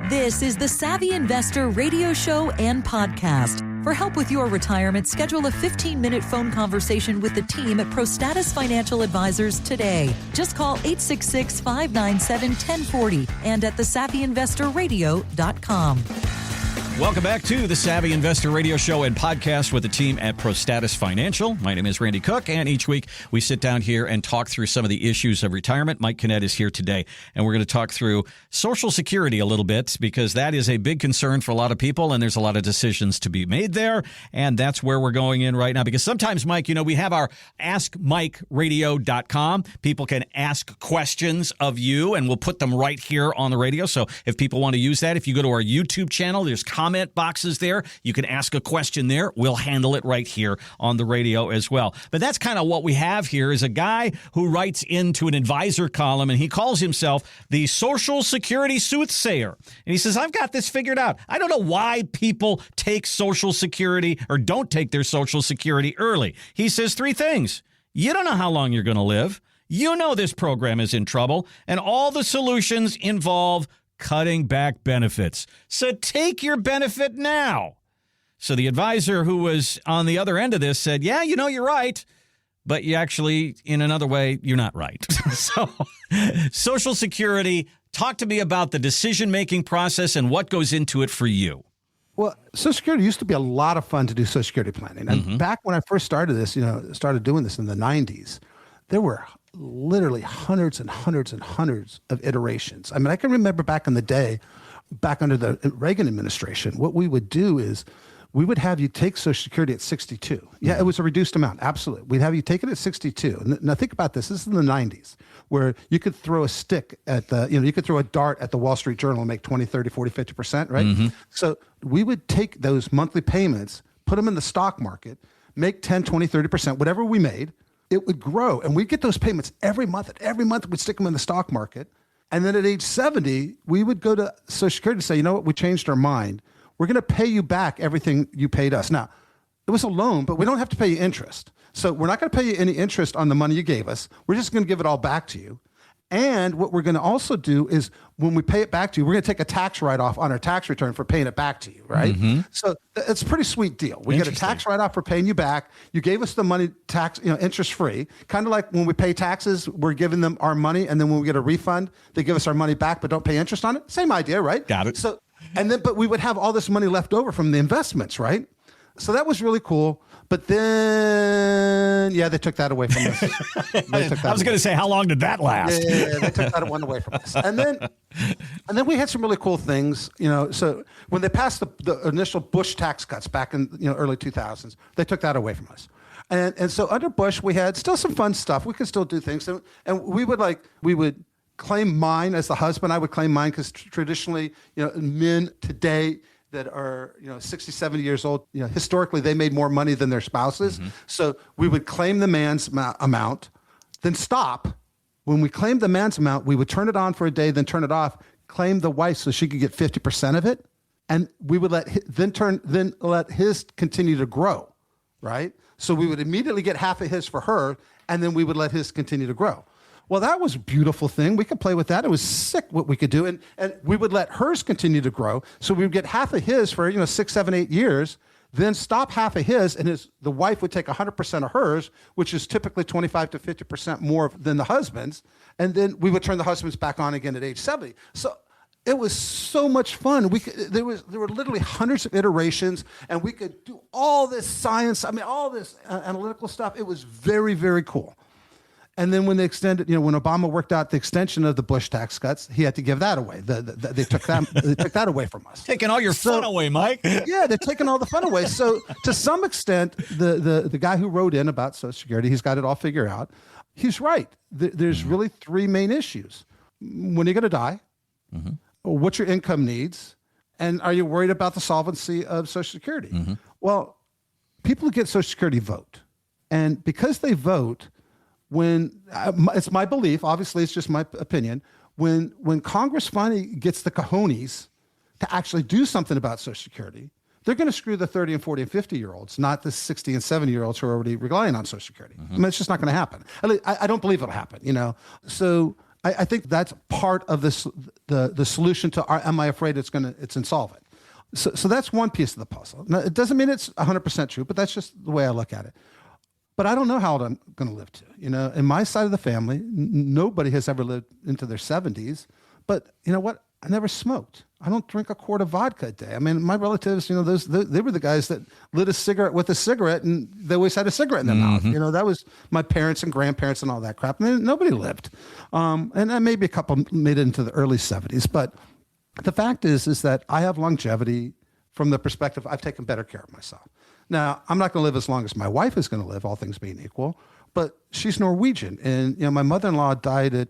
This is the Savvy Investor radio show and podcast. For help with your retirement, schedule a 15-minute phone conversation with the team at ProStatus Financial Advisors today. Just call 866-597-1040 and at thesavvyinvestorradio.com. Welcome back to the Savvy Investor Radio Show and podcast with the team at ProStatus Financial. My name is Randy Cook, and each week we sit down here and talk through some of the issues of retirement. Mike Canet is here today, and we're going to talk through Social Security a little bit because that is a big concern for a lot of people, and there's a lot of decisions to be made there, and that's where we're going in right now. Because sometimes, Mike, we have our AskMikeRadio.com. People can ask questions of you, and we'll put them right here on the radio. So if people want to use that, if you go to our YouTube channel, there's comment boxes there. You can ask a question there. We'll handle it right here on the radio as well. But that's kind of what we have here is a guy who writes into an advisor column, and he calls himself the Social Security Soothsayer. And he says, I've got this figured out. I don't know why people take Social Security or don't take their Social Security early. He says three things. You don't know how long you're going to live. You know this program is in trouble, and all the solutions involve cutting back benefits. So take your benefit now. So the advisor who was on the other end of this said, yeah, you're right, but you actually, in another way, you're not right. So Social Security, talk to me about the decision-making process and what goes into it for you. Well, Social Security used to be a lot of fun to do Social Security planning. And back when I first started this, started doing this in the 90s, there were literally hundreds and hundreds and hundreds of iterations. I mean, I can remember back in the day, back under the Reagan administration, what we would do is we would have you take Social Security at 62. Yeah, it was a reduced amount. Absolutely. We'd have you take it at 62. Now think about this. This is in the 90s where you could throw a stick at you could throw a dart at the Wall Street Journal and make 20, 30, 40, 50%, right? So we would take those monthly payments, put them in the stock market, make 10, 20, 30%, whatever we made. It would grow, and we'd get those payments every month. Every month, we'd stick them in the stock market. And then at age 70, we would go to Social Security and say, you know what, we changed our mind. We're going to pay you back everything you paid us. Now, it was a loan, but we don't have to pay you interest. So we're not going to pay you any interest on the money you gave us. We're just going to give it all back to you. And what we're going to also do is when we pay it back to you, we're going to take a tax write-off on our tax return for paying it back to you, right? So it's a pretty sweet deal. We get a tax write-off for paying you back. You gave us the money interest-free. Kind of like when we pay taxes, we're giving them our money, and then when we get a refund, they give us our money back but don't pay interest on it. Same idea, right? Got it. So, but we would have all this money left over from the investments, right? So that was really cool. But then, they took that away from us. I was going to say, how long did that last? Yeah, they took that one away from us. And then we had some really cool things. So when they passed the initial Bush tax cuts back in early 2000s, they took that away from us. And so under Bush, we had still some fun stuff. We could still do things. And we would claim mine as the husband. I would claim mine because traditionally, men today that are 60, 70 years old, historically they made more money than their spouses. So we would claim the man's amount, then stop. When we claimed the man's amount, we would turn it on for a day, then turn it off, claim the wife so she could get 50% of it, and we would let his continue to grow, right? So we would immediately get half of his for her, and then we would let his continue to grow. Well, that was a beautiful thing. We could play with that. It was sick what we could do. And we would let hers continue to grow. So we would get half of his for 6, 7, 8 years, then stop half of his, and the wife would take 100% of hers, which is typically 25 to 50% more than the husband's. And then we would turn the husband's back on again at age 70. So it was so much fun. There were literally hundreds of iterations, and we could do all this science, all this analytical stuff. It was very, very cool. And then when they extended, when Obama worked out the extension of the Bush tax cuts, he had to give that away. They took that away from us. Taking all your fun away, Mike. Yeah, they're taking all the fun away. So to some extent, the guy who wrote in about Social Security, he's got it all figured out. He's right. There's really three main issues. When are you going to die? What's your income needs? And are you worried about the solvency of Social Security? Well, people who get Social Security vote. And because they vote, when it's my belief, obviously it's just my opinion, when Congress finally gets the cojones to actually do something about Social Security, they're going to screw the 30 and 40 and 50-year-olds, not the 60 and 70-year-olds who are already relying on Social Security. It's just not going to happen. I don't believe it'll happen, So I think that's part of this, the solution to our, am I afraid it's insolvent? So that's one piece of the puzzle. Now, it doesn't mean it's 100% true, but that's just the way I look at it. But I don't know how old I'm going to live to. In my side of the family, nobody has ever lived into their 70s. But you know what? I never smoked. I don't drink a quart of vodka a day. I mean, my relatives, they were the guys that lit a cigarette with a cigarette, and they always had a cigarette in their mouth. That was my parents and grandparents and all that crap. I mean, nobody lived. And maybe a couple made it into the early 70s. But the fact is that I have longevity from the perspective I've taken better care of myself. Now, I'm not going to live as long as my wife is going to live, all things being equal, but she's Norwegian. And, my mother-in-law died at,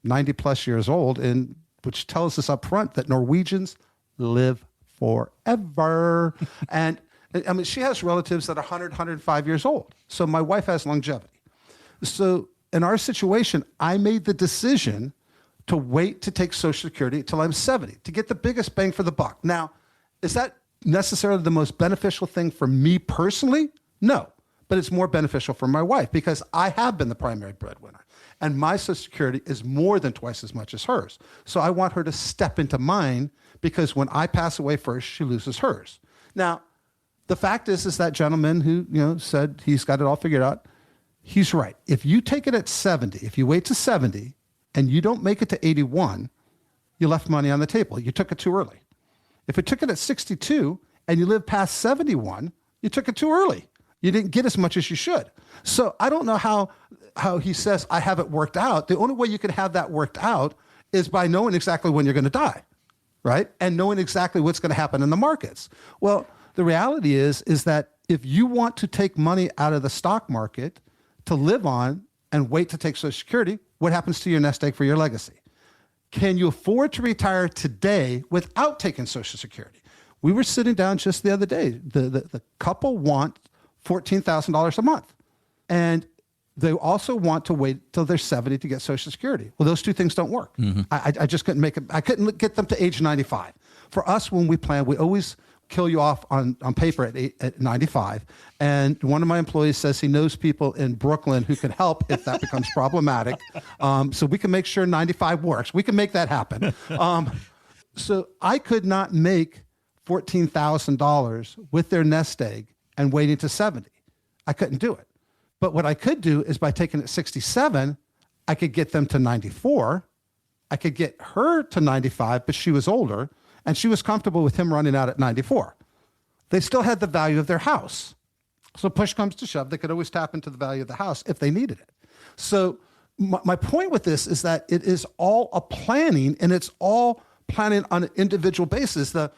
90 plus years old, and which tells us up front that Norwegians live forever. And I mean, she has relatives that are 100, 105 years old. So my wife has longevity. So in our situation, I made the decision to wait to take Social Security until I'm 70 to get the biggest bang for the buck. Now, is that necessarily the most beneficial thing for me personally? No, but it's more beneficial for my wife because I have been the primary breadwinner. And my Social Security is more than twice as much as hers. So I want her to step into mine because when I pass away first, she loses hers. Now, the fact is that gentleman who said he's got it all figured out, he's right. If you take it at 70, if you wait to 70 and you don't make it to 81, you left money on the table. You took it too early. If you took it at 62 and you live past 71, you took it too early. You didn't get as much as you should. So I don't know how he says, I have it worked out. The only way you can have that worked out is by knowing exactly when you're going to die, right? And knowing exactly what's going to happen in the markets. Well, the reality is that if you want to take money out of the stock market to live on and wait to take Social Security, what happens to your nest egg for your legacy? Can you afford to retire today without taking Social Security? We were sitting down just the other day. The couple want $14,000 a month. And they also want to wait till they're 70 to get Social Security. Well, those two things don't work. I just couldn't make it. I couldn't get them to age 95. For us, when we plan, we always kill you off on paper at 95. And one of my employees says he knows people in Brooklyn who can help if that becomes problematic. So we can make sure 95 works. We can make that happen. So I could not make $14,000 with their nest egg and waiting to 70. I couldn't do it. But what I could do is by taking it 67, I could get them to 94. I could get her to 95, but she was older, and she was comfortable with him running out at 94. They still had the value of their house. So push comes to shove, they could always tap into the value of the house if they needed it. So my point with this is that it is all a planning, and it's all planning on an individual basis. The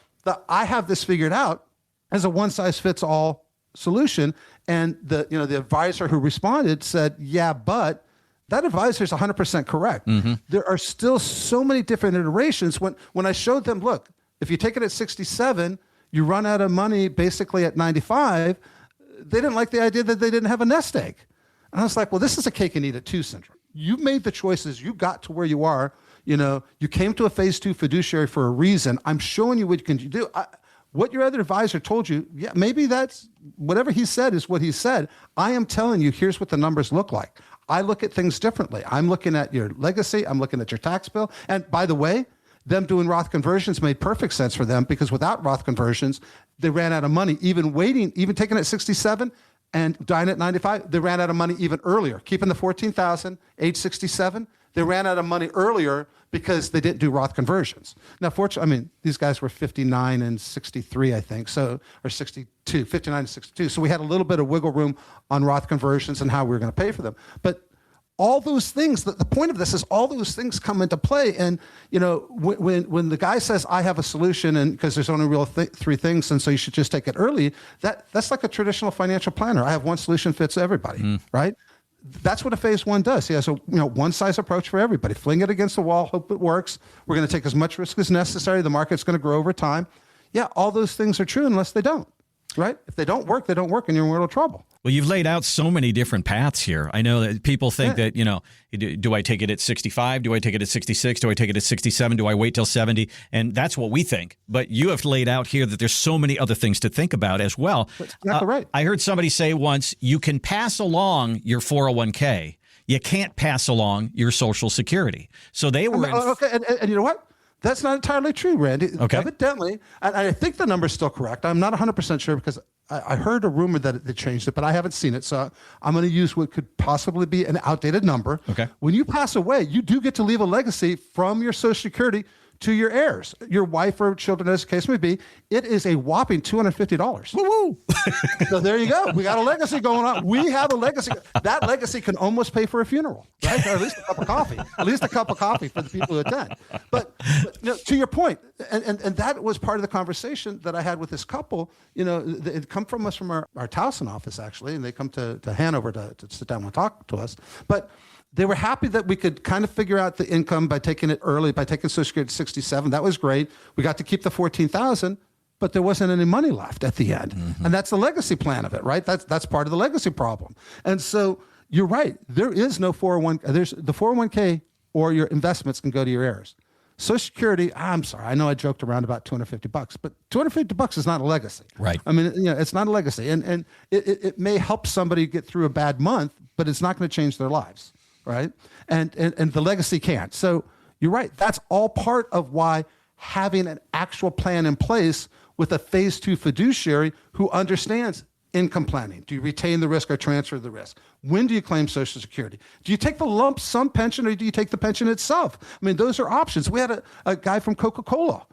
I have this figured out as a one-size-fits-all solution. And the advisor who responded said, yeah, but that advisor is 100% correct. There are still so many different iterations. When I showed them, look, if you take it at 67, you run out of money basically at 95, they didn't like the idea that they didn't have a nest egg. And I was like, well, this is a cake and eat it too syndrome. You made the choices. You got to where you are. You came to a phase 2 fiduciary for a reason. I'm showing you what you can do. What your other advisor told you, yeah, maybe that's whatever he said is what he said. I am telling you, here's what the numbers look like. I look at things differently. I'm looking at your legacy. I'm looking at your tax bill. And by the way, them doing Roth conversions made perfect sense for them because without Roth conversions, they ran out of money. Even taking it at 67 and dying at 95, they ran out of money even earlier. Keeping the 14,000, age 67, they ran out of money earlier because they didn't do Roth conversions. Now, fortunately, these guys were 59 and 63, I think, or 62, 59 and 62. So we had a little bit of wiggle room on Roth conversions and how we were going to pay for them. But all those things, the point of this is all those things come into play. And, when the guy says, I have a solution, and because there's only real three things, and so you should just take it early, that's like a traditional financial planner. I have one solution fits everybody, right? That's what a phase 1 does. He has a one-size approach for everybody. Fling it against the wall, hope it works. We're going to take as much risk as necessary. The market's going to grow over time. Yeah, all those things are true unless they don't, right? If they don't work, and you're in real trouble. Well, you've laid out so many different paths here. I know that people think that, do I take it at 65? Do I take it at 66? Do I take it at 67? Do I wait till 70? And that's what we think. But you have laid out here that there's so many other things to think about as well. That's exactly right. I heard somebody say once, you can pass along your 401k. you can't pass along your Social Security. So they were okay, and you know what? That's not entirely true, Randy. Okay. Evidently, and I think the number's still correct. I'm not 100% sure because I heard a rumor that they changed it, but I haven't seen it. So I'm going to use what could possibly be an outdated number. Okay. When you pass away, you do get to leave a legacy from your Social Security to your heirs, your wife or children, as the case may be. It is a whopping $250. Woo-woo. So there you go. We got a legacy going on. We have a legacy. That legacy can almost pay for a funeral, right? Or at least a cup of coffee. At least a cup of coffee for the people who attend. But to your point, and that was part of the conversation that I had with this couple. It come from us from our Towson office, actually, and they come to Hanover to sit down and talk to us. But they were happy that we could kind of figure out the income by taking it early, by taking Social Security at 67. That was great. We got to keep the $14,000, but there wasn't any money left at the end. Mm-hmm. And that's the legacy plan of it, right? That's part of the legacy problem. And so you're right. There is no 401. There's the 401k or your investments can go to your heirs. Social Security, I'm sorry, I know I joked around about $250, but $250 is not a legacy. Right. I mean, it's not a legacy. And it may help somebody get through a bad month, but it's not going to change their lives. Right. And the legacy can't. So you're right. That's all part of why having an actual plan in place with a phase 2 fiduciary who understands income planning. Do you retain the risk or transfer the risk? When do you claim Social Security? Do you take the lump sum pension or do you take the pension itself? I mean, those are options. We had a guy from Coca-Cola.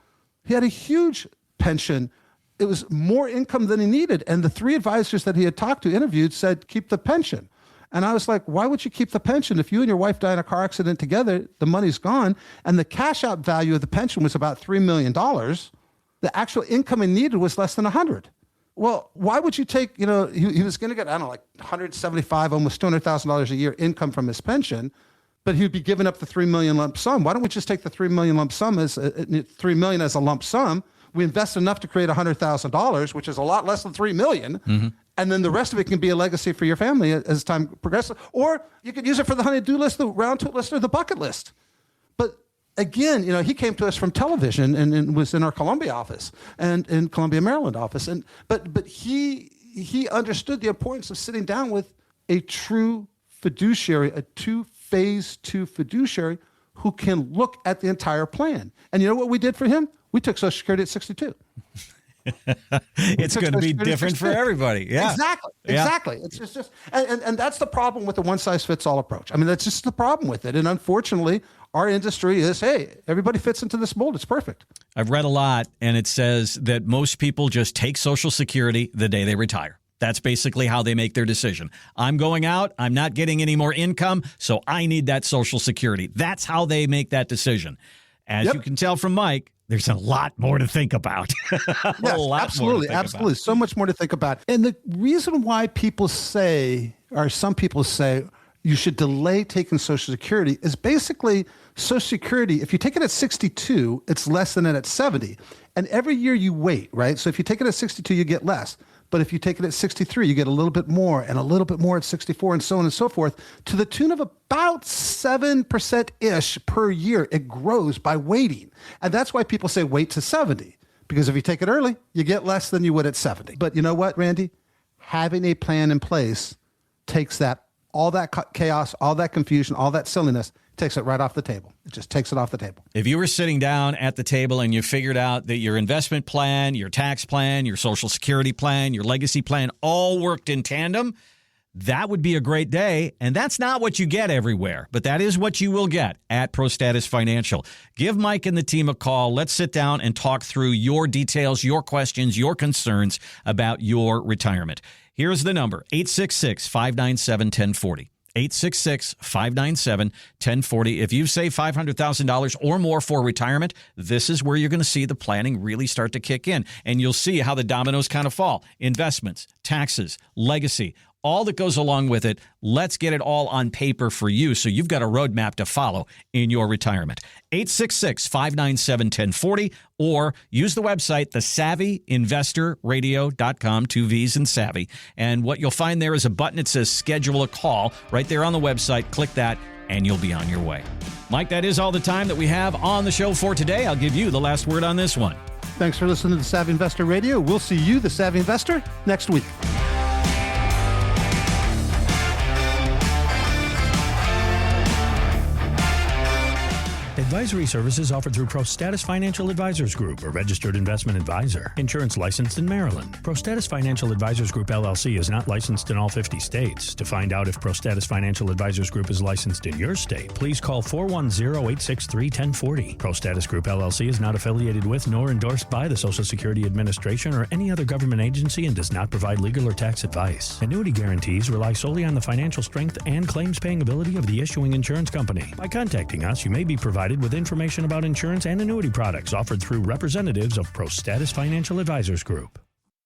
He had a huge pension. It was more income than he needed. And the 3 advisors that he had talked to, interviewed, said, keep the pension. And I was like, why would you keep the pension? If you and your wife die in a car accident together, the money's gone. And the cash out value of the pension was about $3 million. The actual income he needed was less than 100. Well, why would you take, he was going to get, I don't know, like $175, almost $200,000 a year income from his pension, but he'd be giving up the $3 million lump sum. Why don't we just take the $3 million lump sum as $3 million as a lump sum? We invest enough to create $100,000, which is a lot less than $3 million. Mm-hmm. And then the rest of it can be a legacy for your family as time progresses. Or you could use it for the honey-do list, the round-two list, or the bucket list. But again, he came to us from television and was in our Columbia office and in Columbia, Maryland office. But he understood the importance of sitting down with a true fiduciary, a phase 2 fiduciary who can look at the entire plan. And you know what we did for him? We took Social Security at 62. It's going to be different for everybody. Yeah, exactly. It's just and that's the problem with the one size fits all approach. I mean, that's just the problem with it. And unfortunately, our industry is, hey, everybody fits into this mold. It's perfect. I've read a lot, and it says that most people just take Social Security the day they retire. That's basically how they make their decision. I'm going out. I'm not getting any more income, so I need that Social Security. That's how they make that decision. As you can tell from Mike, there's a lot more to think about. Absolutely. So much more to think about. And the reason why people say, or some people say, you should delay taking Social Security is basically Social Security, if you take it at 62, it's less than it at 70. And every year you wait, right? So if you take it at 62, you get less. But if you take it at 63, you get a little bit more and a little bit more at 64 and so on and so forth to the tune of about 7%-ish per year. It grows by waiting. And that's why people say wait to 70. Because if you take it early, you get less than you would at 70. But you know what, Randy? Having a plan in place takes all that chaos, all that confusion, all that silliness, takes it right off the table. It just takes it off the table. If you were sitting down at the table and you figured out that your investment plan, your tax plan, your Social Security plan, your legacy plan all worked in tandem, that would be a great day. And that's not what you get everywhere, but that is what you will get at ProStatus Financial. Give Mike and the team a call. Let's sit down and talk through your details, your questions, your concerns about your retirement. Here's the number, 866-597-1040. 866-597-1040. If you save $500,000 or more for retirement, this is where you're going to see the planning really start to kick in. And you'll see how the dominoes kind of fall. Investments, taxes, legacy, all that goes along with it. Let's get it all on paper for you so you've got a roadmap to follow in your retirement. 866-597-1040 or use the website, thesavvyinvestorradio.com, 2 V's in savvy. And what you'll find there is a button that says schedule a call right there on the website. Click that and you'll be on your way. Mike, that is all the time that we have on the show for today. I'll give you the last word on this one. Thanks for listening to the Savvy Investor Radio. We'll see you, the Savvy Investor, next week. Advisory services offered through ProStatus Financial Advisors Group, a registered investment advisor. Insurance licensed in Maryland. ProStatus Financial Advisors Group, LLC is not licensed in all 50 states. To find out if ProStatus Financial Advisors Group is licensed in your state, please call 410-863-1040. ProStatus Group, LLC is not affiliated with nor endorsed by the Social Security Administration or any other government agency and does not provide legal or tax advice. Annuity guarantees rely solely on the financial strength and claims-paying ability of the issuing insurance company. By contacting us, you may be provided with information about insurance and annuity products offered through representatives of ProStatus Financial Advisors Group.